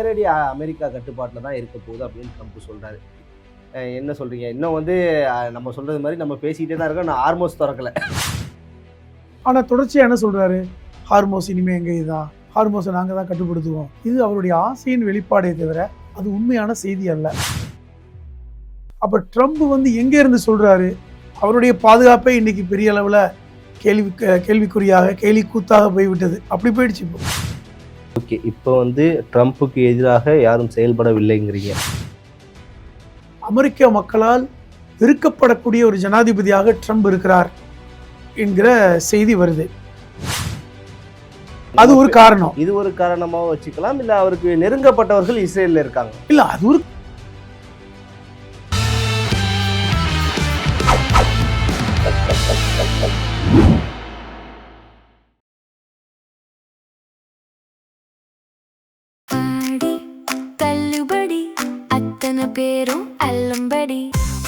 நேரடி அமெரிக்கா கட்டுப்பாட்டில் தான் இருக்க போகுது அப்படின்னு ட்ரம்ப் சொல்கிறாரு. என்ன சொல்கிறீங்க? இன்னும் வந்து நம்ம சொல்கிறது மாதிரி நம்ம பேசிக்கிட்டே தான் இருக்கோம். நான் ஹார்மோஸ் திறக்கலை. ஆனால் தொடர்ச்சியாக என்ன சொல்கிறாரு? ஹார்மோஸ் இனிமேல் எங்கே இதுதான், ஹார்மோஸை நாங்கள் தான் கட்டுப்படுத்துவோம். இது அவருடைய ஆசையின் வெளிப்பாடே தவிர அது உண்மையான செய்தி அல்ல. அப்போ ட்ரம்ப் வந்து எங்கே இருந்து சொல்கிறாரு? அவருடைய பாதுகாப்பை இன்னைக்கு பெரிய அளவில் கேள்விக்குறியாக கேலி கூத்தாக போய்விட்டது. அப்படி போயிடுச்சு இப்போ. ஓகே, இப்போ வந்து ட்ரம்ப்புக்கு எதிராக யாரும் செயல்படவில்லைங்கிறீங்க. அமெரிக்க மக்களால் வெறுக்கப்படக்கூடிய ஒரு ஜனாதிபதியாக ட்ரம்ப் இருக்கிறார் என்கிற செய்தி வருது. அது ஒரு காரணம். இது ஒரு காரணமாக வச்சுக்கலாம். இல்லை அவருக்கு நெருங்கப்பட்டவர்கள் இஸ்ரேலில் இருக்காங்க. இல்லை, அது ஒரு பேரும் அல்லம்படி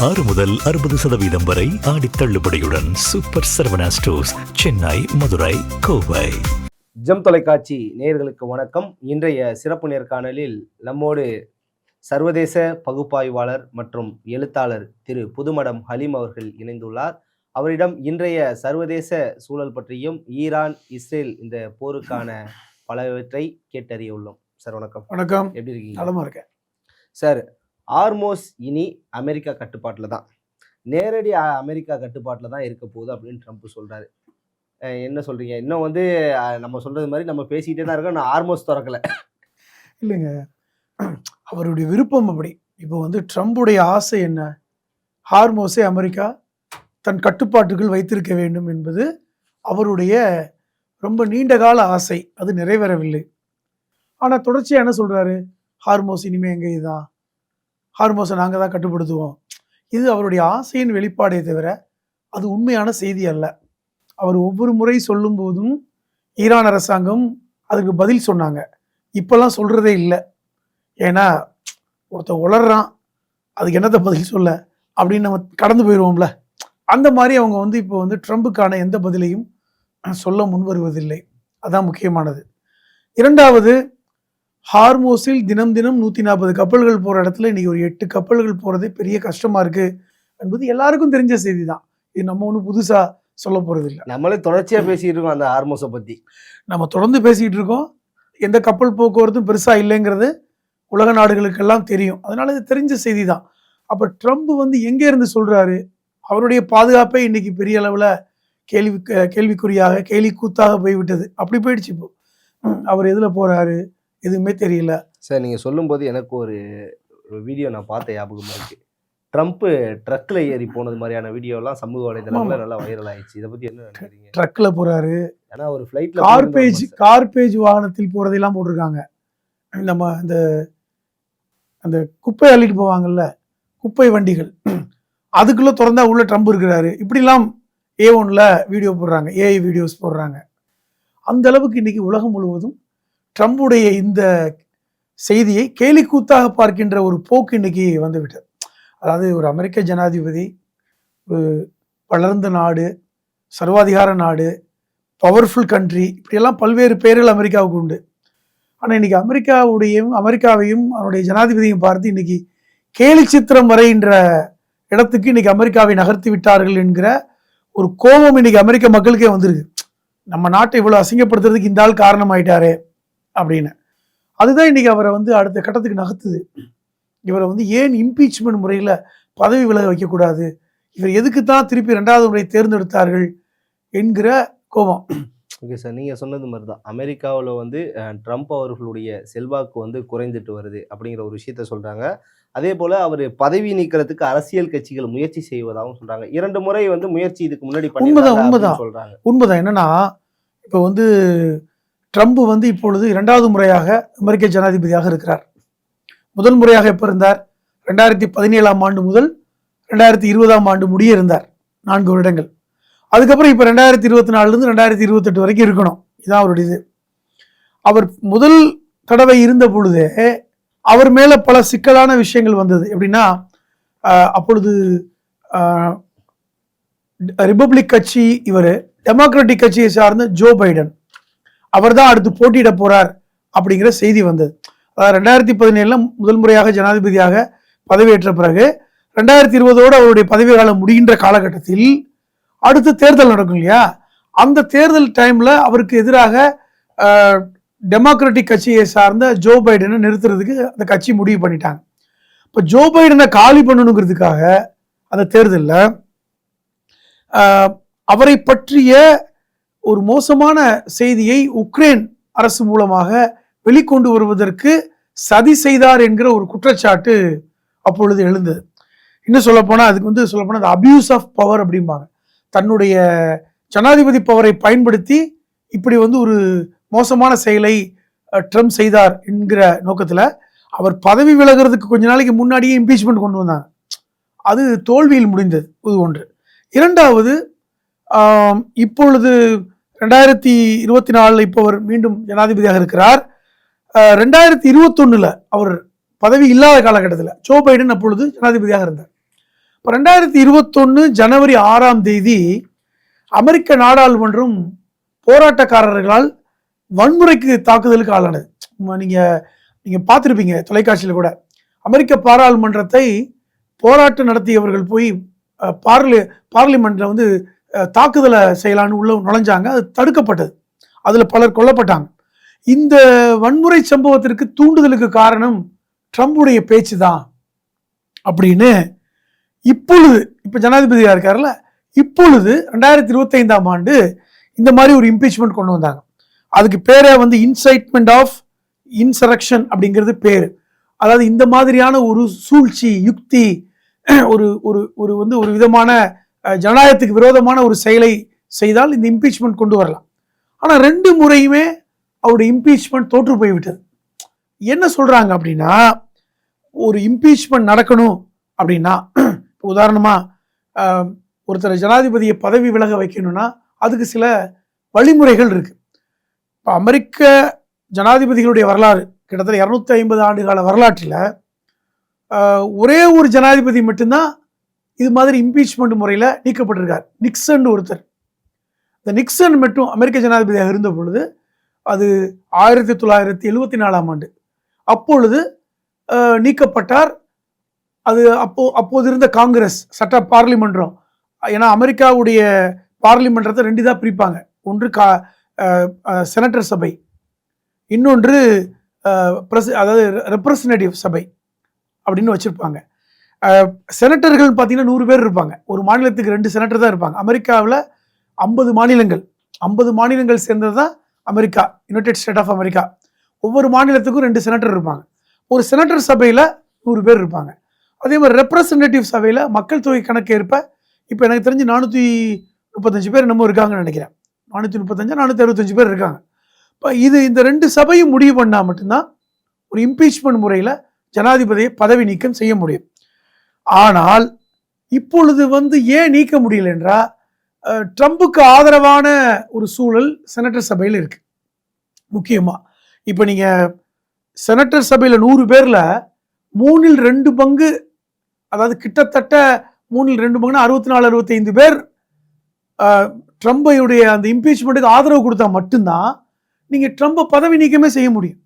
6 முதல் 60% வரை ஆடி தள்ளுபடியுடன் super Saravana stores, Chennai, Madurai, Kovai. Gem தொலைக்காட்சி நேயர்களுக்கு வணக்கம். இன்றைய சிறப்பு நேர்காணலில் நம்மோடு சர்வதேச பகுப்பாய்வாளர் மற்றும் எழுத்தாளர் திரு புதுமடம் ஹலீம் அவர்கள் இணைந்துள்ளார். அவரிடம் இன்றைய சர்வதேச சூழல் பற்றியும் ஈரான் இஸ்ரேல் இந்த போருக்கான பலவற்றை கேட்டறிய உள்ளோம். சார் வணக்கம். வணக்கம். எப்படி இருக்கீங்க? நலமா இருக்கேன் சார். ஹார்மோஸ் இனி அமெரிக்கா கட்டுப்பாட்டில் தான், நேரடி அமெரிக்கா கட்டுப்பாட்டில் தான் இருக்க போகுது அப்படின்னு ட்ரம்ப் சொல்கிறாரு. என்ன சொல்கிறீங்க? இன்னும் வந்து நம்ம சொல்கிறது மாதிரி நம்ம பேசிக்கிட்டே தான் இருக்கோம். நான் ஹார்மோஸ் திறக்கலை. இல்லைங்க, அவருடைய விருப்பம் அப்படி. இப்போ வந்து ட்ரம்புடைய ஆசை என்ன? ஹார்மோஸை அமெரிக்கா தன் கட்டுப்பாட்டுக்குள் வைத்திருக்க வேண்டும் என்பது அவருடைய ரொம்ப நீண்ட கால ஆசை. அது நிறைவேறவில்லை. ஆனால் தொடர்ச்சியாக என்ன சொல்கிறாரு? ஹார்மோஸ் இனிமேல் எங்கே இதுதான், ஹார்மோஸை நாங்கள் தான் கட்டுப்படுத்துவோம். இது அவருடைய ஆசையின் வெளிப்பாடே தவிர அது உண்மையான செய்தி அல்ல. அவர் ஒவ்வொரு முறை சொல்லும் போதும் ஈரான் அரசாங்கம் அதுக்கு பதில் சொன்னாங்க. இப்போல்லாம் சொல்கிறதே இல்லை. ஏன்னா ஒருத்தன் உளறான், அதுக்கு என்னத்தை பதில் சொல்ல அப்படின்னு நம்ம கடந்து போயிடுவோம்ல. அந்த மாதிரி அவங்க வந்து இப்போ வந்து ட்ரம்புக்கான எந்த பதிலையும் சொல்ல முன்வருவதில்லை. அதான் முக்கியமானது. இரண்டாவது, ஹார்மோஸில் தினம் 140 கப்பல்கள் போகிற இடத்துல இன்றைக்கி ஒரு 8 கப்பல்கள் போகிறதே பெரிய கஷ்டமாக இருக்குது என்பது எல்லாருக்கும் தெரிஞ்ச செய்தி தான். இது நம்ம ஒன்றும் புதுசாக சொல்ல போகிறது இல்லை. நம்மளே தொடர்ச்சியாக பேசிகிட்டு இருக்கோம் அந்த ஹார்மோஸை பற்றி. நம்ம தொடர்ந்து பேசிக்கிட்டு இருக்கோம். எந்த கப்பல் போக்குவரத்தும் பெருசாக இல்லைங்கிறது உலக நாடுகளுக்கெல்லாம் தெரியும். அதனால் இது தெரிஞ்ச செய்தி தான். அப்போ ட்ரம்ப் வந்து எங்கே இருந்து சொல்கிறாரு? அவருடைய பாதுகாப்பை இன்றைக்கி பெரிய அளவில் கேள்விக்குறியாக கேலி கூத்தாக போய்விட்டது. அப்படி போயிடுச்சு இப்போ. அவர் எதில் போகிறாரு எதுவுமே தெரியல. சார், நீங்கள் சொல்லும்போது எனக்கு ஒரு வீடியோ நான் பார்த்த ஞாபகமாக இருக்குது. ட்ரம்ப்பு ட்ரக்கில் ஏறி போனது மாதிரியான வீடியோலாம் சமூக வலைதளங்களில் நல்லா வைரல் ஆயிடுச்சு. இதை பற்றி என்ன நினைக்கிறீங்க? ட்ரக்கில் போகிறாரு, ஏன்னா ஒரு ஃப்ளைட்டில் கார்பேஜ் வாகனத்தில் போகிறதெல்லாம் போட்டிருக்காங்க. நம்ம அந்த குப்பை அள்ளிட்டு போவாங்கல்ல, குப்பை வண்டிகள், அதுக்குள்ளே திறந்தா உள்ள ட்ரம்ப் இருக்கிறாரு. இப்படிலாம் A1ல் வீடியோ போடுறாங்க, AI வீடியோஸ் போடுறாங்க. அந்த அளவுக்கு இன்றைக்கி உலகம் முழுவதும் ட்ரம்புடைய இந்த செய்தியை கேலிக்கூத்தாக பார்க்கின்ற ஒரு போக்கு இன்னைக்கு வந்துவிட்டது. அதாவது ஒரு அமெரிக்க ஜனாதிபதி, ஒரு வளர்ந்த நாடு, சர்வாதிகார நாடு, பவர்ஃபுல் கண்ட்ரி, இப்படியெல்லாம் பல்வேறு பெயர்கள் அமெரிக்காவுக்கு உண்டு. ஆனால் இன்னைக்கு அமெரிக்காவையும் அவருடைய ஜனாதிபதியும் பார்த்து இன்னைக்கு கேலி சித்திரம் வரைகின்ற இடத்துக்கு இன்னைக்கு அமெரிக்காவை நகர்த்தி விட்டார்கள் என்கிற ஒரு கோபம் இன்னைக்கு அமெரிக்க மக்களுக்கே வந்திருக்கு. நம்ம நாட்டை இவ்வளோ அசிங்கப்படுத்துறதுக்கு இந்த ஆள் காரணமாயிட்டாரே அப்படின்னு. அதுதான் இன்னைக்கு அவரை வந்து அடுத்த கட்டத்துக்கு நகர்த்துது. இவரை வந்து ஏன் இம்பீச்மெண்ட் முறையில் பதவி விலக வைக்கக்கூடாது, இவர் எதுக்கு தான் திருப்பி 2வது முறை தேர்ந்தெடுத்தார்கள் என்கிற கோபம். ஓகே சார், நீங்கள் சொன்னது மாதிரி தான் அமெரிக்காவில் வந்து ட்ரம்ப் அவர்களுடைய செல்வாக்கு வந்து குறைந்துட்டு வருது அப்படிங்கிற ஒரு விஷயத்த சொல்கிறாங்க. அதே போல் அவர் பதவி நீக்கிறதுக்கு அரசியல் கட்சிகள் முயற்சி செய்வதாகவும் சொல்கிறாங்க. 2 முறை வந்து முயற்சி இதுக்கு முன்னாடி உண்மைதான் சொல்கிறாங்க. உண்மைதான். என்னன்னா இப்போ வந்து ட்ரம்ப் வந்து இப்பொழுது 2வது முறையாக அமெரிக்க ஜனாதிபதியாக இருக்கிறார். முதல் முறையாக எப்போ இருந்தார்? 2017ஆம் ஆண்டு முதல் 2020ஆம் ஆண்டு முடிய இருந்தார், 4 வருடங்கள். அதுக்கப்புறம் இப்போ 2024லேருந்து 2028 வரைக்கும் இருக்கணும். இதுதான் அவருடைய இது. அவர் முதல் தடவை இருந்த பொழுதே அவர் மேலே பல சிக்கலான விஷயங்கள் வந்தது. எப்படின்னா, அப்பொழுது ரிபப்ளிக் கட்சி, இவர் டெமோக்ராட்டிக் கட்சியை சார்ந்த ஜோ பைடன், அவர் தான் அடுத்து போட்டியிட போறார் அப்படிங்கிற செய்தி வந்தது. அதாவது 2017 முதல் முறையாக ஜனாதிபதியாக பதவியேற்ற பிறகு 2020 அவருடைய பதவி காலம் முடிகின்ற காலகட்டத்தில் அடுத்து தேர்தல் நடக்கும் இல்லையா, அந்த தேர்தல் டைம்ல அவருக்கு எதிராக டெமோக்ராட்டிக் கட்சியை சார்ந்த ஜோ பைடனை நிறுத்துறதுக்கு அந்த கட்சி முடிவு பண்ணிட்டாங்க. இப்போ ஜோ பைடனை காலி பண்ணணுங்கிறதுக்காக அந்த தேர்தலில் அவரை பற்றிய ஒரு மோசமான செய்தியை உக்ரைன் அரசு மூலமாக வெளிக்கொண்டு வருவதற்கு சதி செய்தார் என்கிற ஒரு குற்றச்சாட்டு அப்பொழுது எழுந்தது. இன்னும் சொல்லப்போனால் அதுக்கு சொல்லப்போனால் அந்த அபியூஸ் ஆஃப் பவர் அப்படிம்பாங்க. தன்னுடைய ஜனாதிபதி பவரை பயன்படுத்தி இப்படி ஒரு மோசமான செயலை ட்ரம்ப் செய்தார் என்கிற நோக்கத்தில் அவர் பதவி விலகிறதுக்கு கொஞ்ச நாளைக்கு முன்னாடியே இம்பீச்மெண்ட் கொண்டு வந்தாங்க. அது தோல்வியில் முடிந்தது. இது ஒன்று. இரண்டாவது, இப்பொழுது 2024 இப்போ அவர் மீண்டும் ஜனாதிபதியாக இருக்கிறார். 2021 அவர் பதவி இல்லாத காலகட்டத்தில் ஜோ பைடன் அப்பொழுது ஜனாதிபதியாக இருந்தார். இப்போ 2021 ஜனவரி 6ஆம் தேதி அமெரிக்க நாடாளுமன்றம் போராட்டக்காரர்களால் வன்முறைக்கு தாக்குதலுக்கு ஆளானது. நீங்க பார்த்துருப்பீங்க தொலைக்காட்சியில் கூட. அமெரிக்க பாராளுமன்றத்தை போராட்டம் நடத்தியவர்கள் போய் பார்லிமெண்ட்ல தாக்குதலை செய்யலான்னு உள்ள நுழைஞ்சாங்க. அது தடுக்கப்பட்டது. அதுல பலர் கொல்லப்பட்டாங்க. இந்த வன்முறை சம்பவத்திற்கு தூண்டுதலுக்கு காரணம் ட்ரம்புடைய பேச்சு தான் அப்படின்னு இப்ப ஜனாதிபதியா இருக்காருல்ல, இப்பொழுது 2025ஆம் ஆண்டு இந்த மாதிரி ஒரு இம்பீச்மெண்ட் கொண்டு வந்தாங்க. அதுக்கு பேரே இன்சைட்மெண்ட் ஆஃப் இன்சரக்ஷன் அப்படிங்கிறது பேரு. அதாவது இந்த மாதிரியான ஒரு சூழ்ச்சி யுக்தி, ஒரு ஒரு ஒரு ஒரு விதமான ஜனநாயகத்துக்கு விரோதமான ஒரு செயலை செய்தால் இந்த இம்பீச்மெண்ட் கொண்டு வரலாம். ஆனா 2 முறையுமே அவருடைய இம்பீச்மெண்ட் தோற்று போய்விட்டது. என்ன சொல்றாங்க அப்படின்னா, ஒரு இம்பீச்மெண்ட் நடக்கணும் அப்படின்னா, உதாரணமா ஒருத்தர் ஜனாதிபதியை பதவி விலக வைக்கணும்னா அதுக்கு சில வழிமுறைகள் இருக்கு. இப்போ அமெரிக்க ஜனாதிபதிகளுடைய வரலாறு கிட்டத்தட்ட 250 ஆண்டு கால வரலாற்றில் ஒரே ஒரு ஜனாதிபதி மட்டும்தான் இது மாதிரி இம்பீச்மெண்ட் முறையில் நீக்கப்பட்டிருக்கார். நிக்சன் ஒருத்தர். இந்த நிக்சன் மட்டும் அமெரிக்க ஜனாதிபதியாக இருந்த பொழுது அது 1974ஆம் ஆண்டு அப்பொழுது நீக்கப்பட்டார். அது அப்போது இருந்த காங்கிரஸ் சட்ட பார்லிமென்றம். ஏன்னா அமெரிக்காவுடைய பார்லிமென்றத்தை 2 தான் பிரிப்பாங்க. ஒன்று செனட்டர் சபை, இன்னொன்று அதாவது ரெப்ரசன்டேட்டிவ் சபை அப்படின்னு வச்சிருப்பாங்க. செனட்டர்கள் பார்த்தீங்கன்னா 100 பேர் இருப்பாங்க. ஒரு மாநிலத்துக்கு 2 செனட்டர் தான் இருப்பாங்க. அமெரிக்காவில் 50 மாநிலங்கள் சேர்ந்தது தான் America, united state of America. ஒவ்வொரு மாநிலத்துக்கும் 2 செனட்டர் இருப்பாங்க. ஒரு செனட்டர் சபையில் 100 பேர் இருப்பாங்க. அதே மாதிரி ரெப்ரசன்டேட்டிவ் சபையில் மக்கள் தொகை கணக்கு ஏற்ப இப்போ எனக்கு தெரிஞ்சு 435 பேர் என்னமோ இருக்காங்கன்னு நினைக்கிறேன். 435 465 பேர் இருக்காங்க. இப்போ இந்த 2 சபையும் முடிவு பண்ணால் மட்டும்தான் ஒரு இம்பீச்மெண்ட் முறையில் ஜனாதிபதியை பதவி நீக்கம் செய்ய முடியும். ஆனால் இப்பொழுது ஏன் நீக்க முடியல என்றால், ட்ரம்புக்கு ஆதரவான ஒரு சூழல் செனட்டர் சபையில் இருக்கு. முக்கியமா இப்போ நீங்க செனட்டர் சபையில் 100 பேர்ல 2 பங்கு, அதாவது கிட்டத்தட்ட 2 பங்குனா 64-65 பேர் ட்ரம்பையுடைய அந்த இம்பீச்மெண்ட்டுக்கு ஆதரவு கொடுத்தா மட்டும்தான் நீங்க ட்ரம்பை பதவி நீக்கமே செய்ய முடியும்.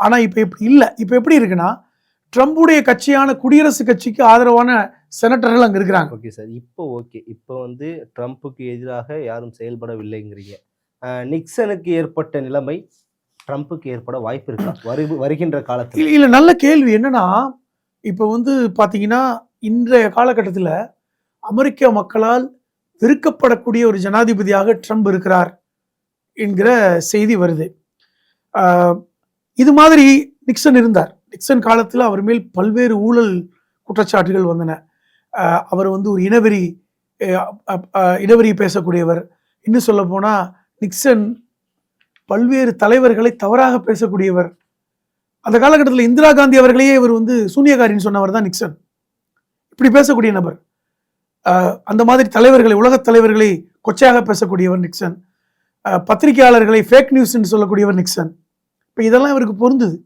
ஆனா இப்ப எப்படி இல்லை. இப்ப எப்படி இருக்குன்னா, ட்ரம்புடைய கட்சியான குடியரசுக் கட்சிக்கு ஆதரவான செனட்டர்கள் அங்க இருக்கிறாங்க. ஓகே சார், இப்போ ட்ரம்புக்கு எதிராக யாரும் செயல்படவில்லைங்கிறீங்க. நிக்சனுக்கு ஏற்பட்ட நிலைமை ட்ரம்புக்கு ஏற்பட வாய்ப்பு இருக்கா வருகின்ற காலத்தில்? இல்ல, நல்ல கேள்வி. என்னன்னா, இப்போ பாத்தீங்கன்னா இன்றைய காலகட்டத்தில் அமெரிக்க மக்களால் வெறுக்கப்படக்கூடிய ஒரு ஜனாதிபதியாக ட்ரம்ப் இருக்கிறார் என்கிற செய்தி வருது. இது மாதிரி நிக்சன் இருந்தார். நிக்சன் காலத்தில் அவர் மேல் பல்வேறு ஊழல் குற்றச்சாட்டுகள் வந்தன. அவர் ஒரு இனவெறி பேசக்கூடியவர். இன்னும் சொல்ல போனா நிக்சன் பல்வேறு தலைவர்களை தவறாக பேசக்கூடியவர். அந்த காலகட்டத்தில் இந்திரா காந்தி அவர்களையே இவர் சூனியக்காரின்னு சொன்னவர் தான் நிக்சன். இப்படி பேசக்கூடிய நபர். அந்த மாதிரி தலைவர்களை, உலக தலைவர்களை கொச்சையாக பேசக்கூடியவர் நிக்சன். பத்திரிகையாளர்களை ஃபேக் நியூஸ்ன்னு சொல்லக்கூடியவர் நிக்சன். இப்போ இதெல்லாம் இவருக்கு பொருந்துது.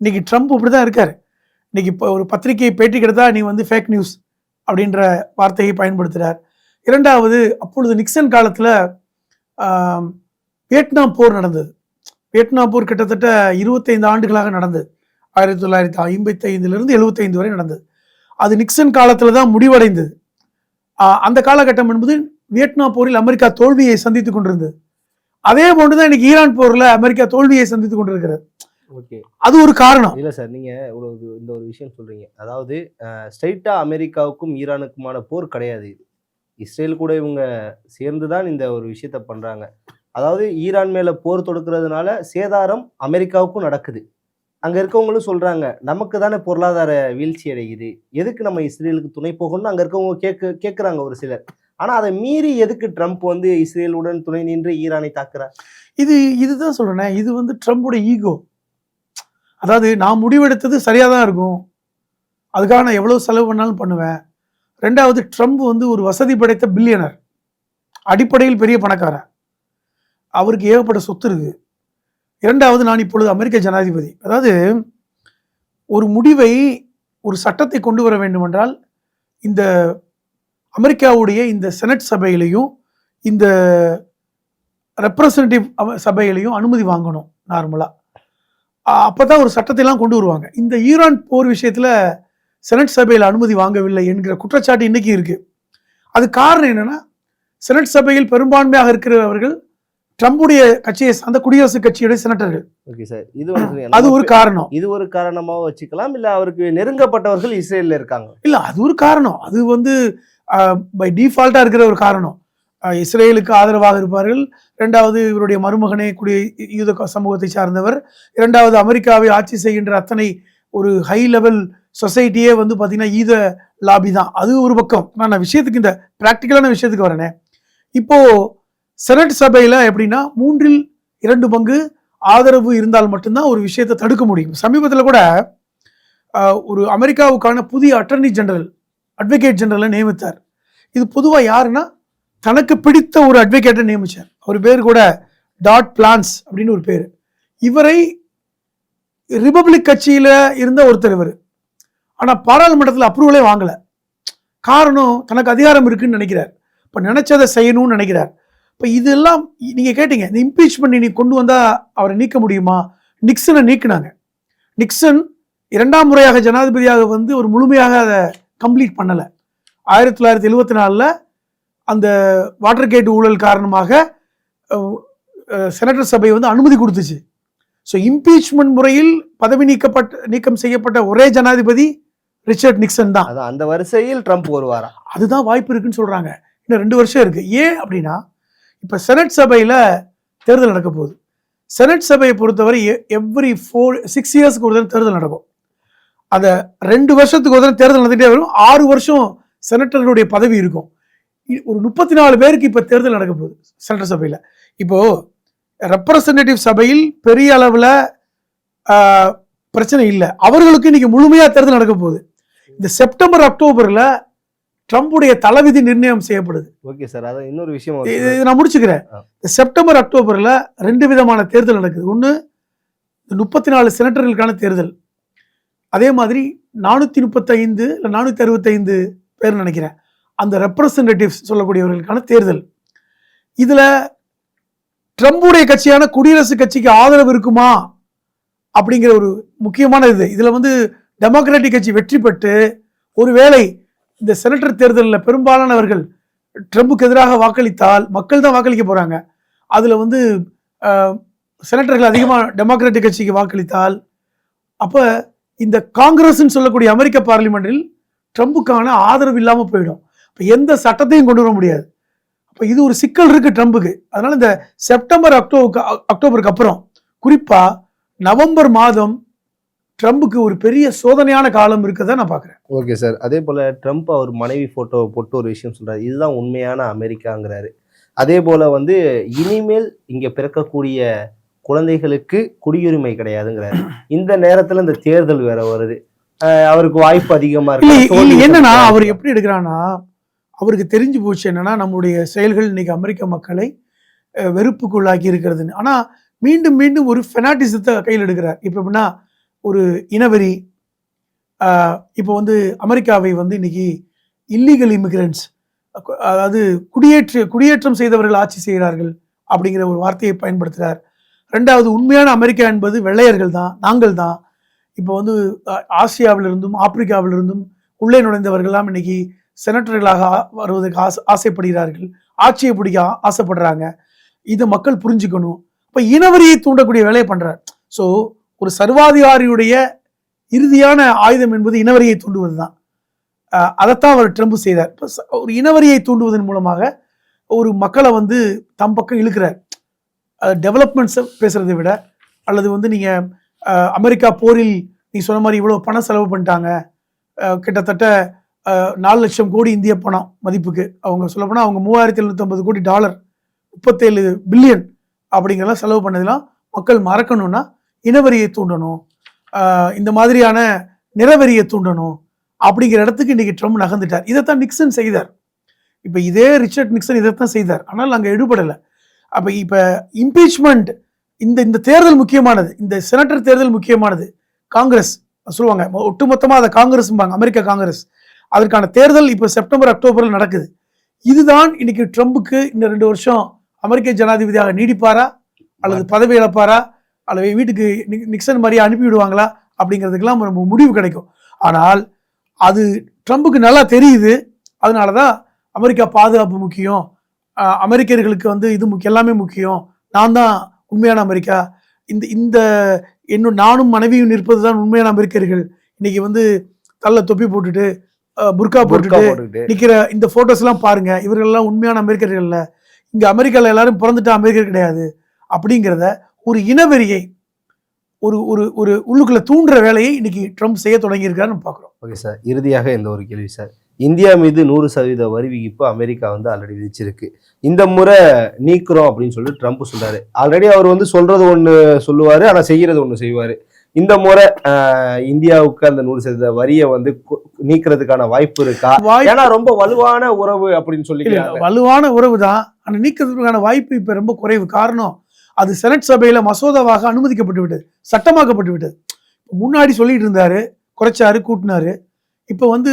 இன்னைக்கு ட்ரம்ப் இப்படிதான் இருக்காரு. இன்னைக்கு இப்போ ஒரு பத்திரிகையை பேட்டி கிடைத்தா நீ ஃபேக் நியூஸ் அப்படின்ற வார்த்தையை பயன்படுத்துகிறார். இரண்டாவது, அப்பொழுது நிக்சன் காலத்தில் வியட்நாம் போர் நடந்தது. வியட்நாம் போர் கிட்டத்தட்ட 25 ஆண்டுகளாக நடந்தது. 1955 75 வரை நடந்தது. அது நிக்சன் காலத்துல தான் முடிவடைந்தது. அந்த காலகட்டம் என்பது வியட்நாம் போரில் அமெரிக்கா தோல்வியை சந்தித்துக் கொண்டிருந்தது. அதே போன்றுதான் இன்னைக்கு ஈரான் போர்ல அமெரிக்கா தோல்வியை சந்தித்துக் கொண்டிருக்கிறது. ஓகே, அது ஒரு காரணம். இல்ல சார், நீங்க இந்த ஒரு விஷயம் சொல்றீங்க. அதாவது ஸ்ட்ரைட்டா அமெரிக்காவுக்கும் ஈரானுக்குமான போர் கிடையாது இது. இஸ்ரேல் கூட இவங்க சேர்ந்துதான் இந்த ஒரு விஷயத்த பண்றாங்க. அதாவது ஈரான் மேல போர் தொடுக்கிறதுனால சேதாரம் அமெரிக்காவுக்கும் நடக்குது. அங்க இருக்கவங்களும் சொல்றாங்க, நமக்கு தானே பொருளாதார வீழ்ச்சி அடையுது, எதுக்கு நம்ம இஸ்ரேலுக்கு துணை போகணும்னு அங்க இருக்கவங்க கேட்குறாங்க ஒரு சிலர். ஆனா அதை மீறி எதுக்கு ட்ரம்ப் வந்து இஸ்ரேலுடன் துணை நின்று ஈரானை தாக்குறார்? இதுதான் சொல்றேன். இது வந்து ட்ரம்போட ஈகோ. அதாவது நான் முடிவெடுத்தது சரியா தான் இருக்கும், அதுக்காக நான் எவ்வளவு செலவு பண்ணாலும் பண்ணுவேன். ரெண்டாவது, ட்ரம்ப் வந்து ஒரு வசதி படைத்த பில்லியனர், அடிப்படையில் பெரிய பணக்காரன், அவருக்கு ஏகப்பட்ட சொத்து இருக்கு. இரண்டாவது, நான் இப்பொழுது அமெரிக்க ஜனாதிபதி. அதாவது ஒரு முடிவை, ஒரு சட்டத்தை கொண்டு வர வேண்டும் என்றால் இந்த அமெரிக்காவுடைய இந்த செனட் சபையிலையும் இந்த ரெப்ரசன்டேட்டிவ் சபையிலையும் அனுமதி வாங்கணும் நார்மலா. அப்பதான் ஒரு சட்டத்தை எல்லாம் கொண்டு வருவாங்க. இந்த ஈரான் போர் விஷயத்துல செனட் சபையில் அனுமதி வாங்கவில்லை என்கிற குற்றச்சாட்டு இன்னைக்கு இருக்கு. அது காரணம் என்னன்னா, செனட் சபையில் பெரும்பான்மையாக இருக்கிறவர்கள் ட்ரம்புடைய கட்சியை சார்ந்த குடியரசுக் கட்சியுடைய செனட்டர்கள். ஓகே சார், அது ஒரு காரணம். இது ஒரு காரணமா வச்சுக்கலாம். இல்ல அவருக்கு நெருங்கப்பட்டவர்கள் இஸ்ரேல்ல இருக்காங்க. இல்ல, அது ஒரு காரணம். அது வந்து பை டிஃபால்ட்டா இருக்கிற ஒரு காரணம். இஸ்ரேலுக்கு ஆதரவாக இருப்பார்கள். இரண்டாவது, இவருடைய மருமகனே யூத சமூகத்தை சார்ந்தவர். இரண்டாவது, அமெரிக்காவை ஆட்சி செய்கின்ற அத்தனை ஒரு ஹை லெவல் சொசைட்டியே வந்து பார்த்தீங்கன்னா ஈத லாபி தான். அது ஒரு பக்கம். நான் விஷயத்துக்கு, இந்த பிராக்டிக்கலான விஷயத்துக்கு வரேனே. இப்போ செனட் சபையில எப்படின்னா 3/2 பங்கு ஆதரவு இருந்தால் மட்டும்தான் ஒரு விஷயத்தை தடுக்க முடியும். சமீபத்தில் கூட ஒரு அமெரிக்காவுக்கான புதிய அட்டர்னி ஜெனரல், அட்வொகேட் ஜெனரலை நியமித்தார். இது பொதுவாக யாருன்னா, தனக்கு பிடித்த ஒரு அட்வொகேட்டை நியமிச்சார். அவர் பேர் கூட டாட் பிளான்ஸ் அப்படின்னு ஒரு பேர். இவரை ரிபப்ளிக் கட்சியில இருந்த ஒருத்தர் இவர். ஆனா பாராளுமன்றத்தில் அப்ரூவலே வாங்கல. காரணம், தனக்கு அதிகாரம் இருக்குன்னு நினைக்கிறார். இப்ப நினைச்சதை செய்யணும்னு நினைக்கிறார். இப்ப இதெல்லாம் நீங்க கேட்டீங்க, இந்த இம்பீச்மெண்ட் நீ கொண்டு வந்தா அவரை நீக்க முடியுமா? நிக்சனை நீக்கினாங்க. நிக்சன் 2ஆம் முறையாக ஜனாதிபதியாக வந்து ஒரு முழுமையாக அதை கம்ப்ளீட் பண்ணல. 1974 அந்த வாட்டர் கேட் ஊழல் காரணமாக செனட்டர் சபை வந்து அனுமதி கொடுத்துச்சு. ஸோ இம்பீச்மெண்ட் முறையில் பதவி நீக்கம் செய்யப்பட்ட ஒரே ஜனாதிபதி ரிச்சர்ட் நிக்சன் தான். அந்த வரிசையில் ட்ரம்ப் வருவாரா? அதுதான் வாய்ப்பு இருக்குன்னு சொல்றாங்க. இன்னும் 2 வருஷம் இருக்கு. ஏன் அப்படின்னா, இப்ப செனட் சபையில தேர்தல் நடக்க போகுது. செனட் சபையை பொறுத்தவரை எவ்ரி 6 இயர்ஸ்க்கு ஒரு தடவை தேர்தல் நடக்கும். அந்த 2 வருஷத்துக்கு ஒரு தடவை தேர்தல் நடந்துட்டே வரும். 6 வருஷம் செனட்டர்களுடைய பதவி இருக்கும். ஒரு 34 பேருக்கு இப்ப தேர்தல் நடக்க போகுது செனட் சபையில. இப்போ ரெப்ரசன்டேட்டிவ் சபையில் பெரிய அளவுல பிரச்சனை இல்லை, அவர்களுக்கு இன்னைக்கு முழுமையா தேர்தல் நடக்க போகுது. இந்த செப்டம்பர் அக்டோபர்ல ட்ரம்புடைய தலைவிதி நிர்ணயம் செய்யப்படுது. ஓகே சார், அதான் இன்னொரு விஷயம் நான் முடிச்சுக்கிறேன். செப்டம்பர் அக்டோபர்ல 2 விதமான தேர்தல் நடக்குது. ஒன்று 34 செனட்டர்களுக்கான தேர்தல். அதே மாதிரி 435 இல்லை 465 பேர் நினைக்கிறேன் அந்த ரெப்ரசன்டேட்டிவ்ஸ் சொல்லக்கூடியவர்களுக்கான தேர்தல். இதுல ட்ரம்புடைய கட்சியான குடியரசுக் கட்சிக்கு ஆதரவு இருக்குமா அப்படிங்கிற ஒரு முக்கியமான இதுல வந்து டெமோக்ராட்டிக் கட்சி வெற்றி பெற்று ஒருவேளை இந்த செனட்டர் தேர்தலில் பெரும்பாலானவர்கள் ட்ரம்புக்கு எதிராக வாக்களித்தால், மக்கள் தான் வாக்களிக்க போறாங்க, அதுல வந்து செனட்டர்கள் அதிகமாக டெமோக்ராட்டிக் கட்சிக்கு வாக்களித்தால், அப்ப இந்த காங்கிரஸ் சொல்லக்கூடிய அமெரிக்க பார்லிமெண்டில் ட்ரம்புக்கான ஆதரவு இல்லாம போயிடும். இப்ப எந்த சட்டத்தையும் கொண்டு வர முடியாது. அப்ப இது ஒரு சிக்கல் இருக்கு ட்ரம்புக்கு. அதனால இந்த செப்டம்பர் அக்டோபருக்கு அப்புறம், குறிப்பா நவம்பர் மாதம் ட்ரம்புக்கு ஒரு பெரிய சோதனையான காலம் இருக்குதான் நான் பாக்குறேன். ஓகே சார், அதே போல ட்ரம்ப் அவர் மனைவி போட்டோவை போட்டு ஒரு விஷயம் சொல்றாரு, இதுதான் உண்மையான அமெரிக்காங்கிறாரு. அதே போல வந்து இனிமேல் இங்க பிறக்கக்கூடிய குழந்தைகளுக்கு குடியுரிமை கிடையாதுங்கிறாரு. இந்த நேரத்துல இந்த தேர்தல் வேற வருது, அவருக்கு வாய்ப்பு அதிகமா இருக்கு. என்னன்னா, அவர் எப்படி எடுக்கிறான்னா, அவருக்கு தெரிஞ்சு போச்சு என்னன்னா, நம்முடைய செயல்கள் இன்னைக்கு அமெரிக்க மக்களை வெறுப்புக்குள்ளாக்கி இருக்கிறதுன்னு. ஆனா மீண்டும் மீண்டும் ஒரு ஃபெனாட்டிசத்தை கையில் எடுக்கிறார். இப்ப எப்படின்னா, ஒரு இனவெறி. இப்போ வந்து அமெரிக்காவை வந்து இன்னைக்கு இல்லீகல் இமிகிரண்ட்ஸ், அதாவது குடியேற்றம் செய்தவர்கள் ஆட்சி செய்கிறார்கள் அப்படிங்கிற ஒரு வார்த்தையை பயன்படுத்துகிறார். ரெண்டாவது, உண்மையான அமெரிக்கா என்பது வெள்ளையர்கள் தான், நாங்கள் தான். இப்போ வந்து ஆசியாவிலிருந்தும் ஆப்பிரிக்காவிலிருந்தும் உள்ளே நுழைந்தவர்கள்லாம் இன்னைக்கு செனட்டர்களாக வருவதற்கு ஆசைப்படுகிறார்கள், ஆட்சியை பிடிக்க ஆசைப்படுறாங்க. இதை மக்கள் புரிஞ்சுக்கணும். இப்போ இனவரியை தூண்டக்கூடிய வேலையை பண்றார். ஸோ ஒரு சர்வாதிகாரியுடைய இறுதியான ஆயுதம் என்பது இனவரியை தூண்டுவது தான். அதைத்தான் அவர் ட்ரம்ப் செய்தார். இப்போ ஒரு இனவரியை தூண்டுவதன் மூலமாக ஒரு மக்களை வந்து தம் பக்கம் இழுக்கிறார். டெவலப்மெண்ட்ஸ் பேசுறதை விட, அல்லது வந்து நீங்க அமெரிக்கா போரில் நீ சொன்ன மாதிரி இவ்வளவு பணம் செலவு பண்ணிட்டாங்க, கிட்டத்தட்ட 4 லட்சம் கோடி இந்திய பணம் மதிப்புக்கு, அவங்க சொல்ல போனா அவங்க $3750 கோடி, 37 பில்லியன் அப்படிங்கிறதெல்லாம் செலவு பண்ணதெல்லாம் மக்கள் மறக்கணும்னா இனவரியை தூண்டணும், இந்த மாதிரியான நிறவெறியை தூண்டணும் அப்படிங்கிற இடத்துக்கு இன்னைக்கு ட்ரம்ப் நகர்ந்துட்டார். இதைத்தான் நிக்சன் செய்தார். இப்ப இதே ரிச்சர்ட் நிக்சன் இதைத்தான் செய்தார். ஆனால் அங்க எடுபடலை. அப்ப இப்ப இம்பீச்மெண்ட், இந்த தேர்தல் முக்கியமானது, இந்த செனட்டர் தேர்தல் முக்கியமானது. காங்கிரஸ் சொல்லுவாங்க, ஒட்டுமொத்தமா அதை காங்கிரஸ், அமெரிக்க காங்கிரஸ், அதற்கான தேர்தல் இப்ப செப்டம்பர் அக்டோபர்ல நடக்குது. இதுதான் இன்னைக்கு ட்ரம்புக்கு இந்த 2 வருஷம் அமெரிக்க ஜனாதிபதியாக நீடிப்பாரா, அல்லது பதவி இழப்பாரா, அல்லது வீட்டுக்கு நிக்சன் மாதிரியே அனுப்பி விடுவாங்களா அப்படிங்கிறதுக்கெல்லாம் நம்ம முடிவு கிடைக்கும். ஆனால் அது ட்ரம்புக்கு நல்லா தெரியுது. அதனாலதான் அமெரிக்கா பாதுகாப்பு முக்கியம், அமெரிக்கர்களுக்கு வந்து இது எல்லாமே முக்கியம், நான் தான் உண்மையான அமெரிக்கா, இந்த நானும் மனைவியும் நிற்பதுதான் உண்மையான அமெரிக்கர்கள். இன்னைக்கு வந்து தள்ள தொப்பி போட்டுட்டு புர்கா போட்டுட்டு நிக்கிற இந்த போட்டோஸ் எல்லாம் பாருங்க, இவர்கள் எல்லாம் உண்மையான அமெரிக்கர்கள் இல்ல, இங்க அமெரிக்கால எல்லாரும் பிறந்துட்ட அமெரிக்கர் கிடையாது அப்படிங்கிறத ஒரு இனவெறியை ஒரு ஒரு உள்ளுக்குள்ள தூண்டுற வேலையை இன்னைக்கு ட்ரம்ப் செய்ய தொடங்கியிருக்காருன்னு பாக்குறோம். ஓகே சார், இறுதியாக இந்த ஒரு கேள்வி சார். இந்தியா மீது 100% வரி விதிப்பு அமெரிக்கா வந்து ஆல்ரெடி விதிச்சிருக்கு. இந்த முறை நீக்கிறோம் அப்படின்னு சொல்லி ட்ரம்ப் சொல்றாரு. ஆல்ரெடி அவர் வந்து சொல்றது ஒண்ணு சொல்லுவாரு, ஆனா செய்யறது ஒண்ணு செய்வாரு. இந்த முறை இந்தியாவுக்கு அந்த 100% வரியை வந்து நீக்கிறதுக்கான வாய்ப்பு இருக்கா? ஏன்னா ரொம்ப வலுவான உறவு அப்படின்னு சொல்லி. வலுவான உறவு தான், ஆனா நீக்கிறதுக்கான வாய்ப்பு இப்ப ரொம்ப குறைவு. காரணம், அது செனட் சபையில மசோதாவாக அனுமதிக்கப்பட்டு விட்டது, சட்டமாக்கப்பட்டு விட்டது. முன்னாடி சொல்லிட்டு இருந்தாரு, குறைச்சாரு, கூட்டினாரு. இப்ப வந்து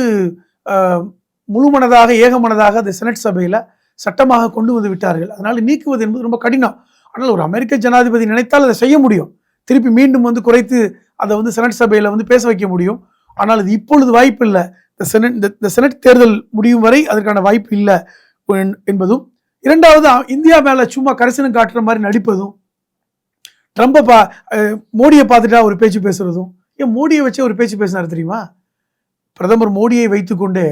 முழுமனதாக ஏகமனதாக அந்த செனட் சபையில சட்டமாக கொண்டு வந்து விட்டார்கள். அதனால நீக்குவது என்பது ரொம்ப கடினம். ஆனால் ஒரு அமெரிக்க ஜனாதிபதி நினைத்தால் அதை செய்ய முடியும். திருப்பி மீண்டும் வந்து குறைத்து அதை வந்து செனட் சபையில வந்து பேச வைக்க முடியும். ஆனால் அது இப்பொழுது வாய்ப்பு இல்லை. இந்த செனட் தேர்தல் முடியும் வரை அதற்கான வாய்ப்பு இல்லை என்பதும், இரண்டாவது இந்தியா மேல சும்மா கரிசனம் காட்டுற மாதிரி நடிப்பதும், ட்ரம்பை மோடியை பார்த்துட்டா ஒரு பேச்சு பேசுறதும். ஏன் மோடியை வச்சே ஒரு பேச்சு பேசினார் தெரியுமா? பிரதமர் மோடியை வைத்துக்கொண்டே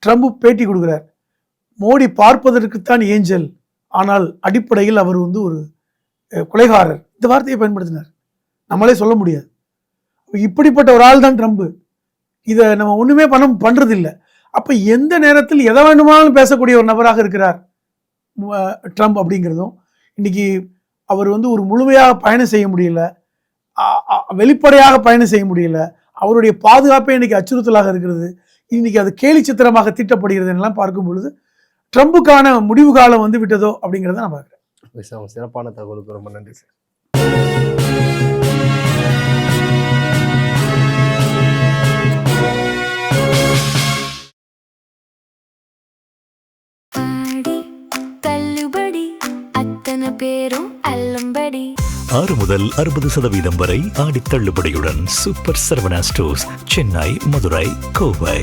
ட்ரம்ப் பேட்டி கொடுக்கிறார். மோடி பார்ப்பதற்குத்தான் ஏஞ்சல், ஆனால் அடிப்படையில் அவர் வந்து ஒரு கொலைகாரர். இந்த வார்த்தையை பயன்படுத்தினார். நம்மளே சொல்ல முடியாது. இப்படிப்பட்ட ஒரு ஆள் தான் ட்ரம்ப். இதை நம்ம ஒண்ணுமே பண்றது இல்லை. அப்ப எந்த நேரத்தில் எதை வேண்டுமானாலும் பேசக்கூடிய ஒரு நபராக இருக்கிறார் ட்ரம்ப் அப்படிங்கிறதும், இன்னைக்கு அவர் வந்து ஒரு முழுமையாக பயணம் செய்ய முடியல, வெளிப்படையாக பயணம் செய்ய முடியல, அவருடைய பாதுகாப்பே இன்னைக்கு அச்சுறுத்தலாக இருக்கிறது. இன்னைக்கு அது கேலி சித்திரமாக தீட்டப்படுகிறது எல்லாம் பார்க்கும் பொழுது ட்ரம்புக்கான முடிவு காலம் வந்து விட்டதோ அப்படிங்கிறத நான் பார்க்கிறேன். சிறப்பான தகவலுக்கு ரொம்ப நன்றி சார். பேரும் அல்லம்படி 6 முதல் 60% வரை ஆடி தள்ளுபடியுடன் சூப்பர் சரவணா ஸ்டோர்ஸ், சென்னை, மதுரை, கோவை.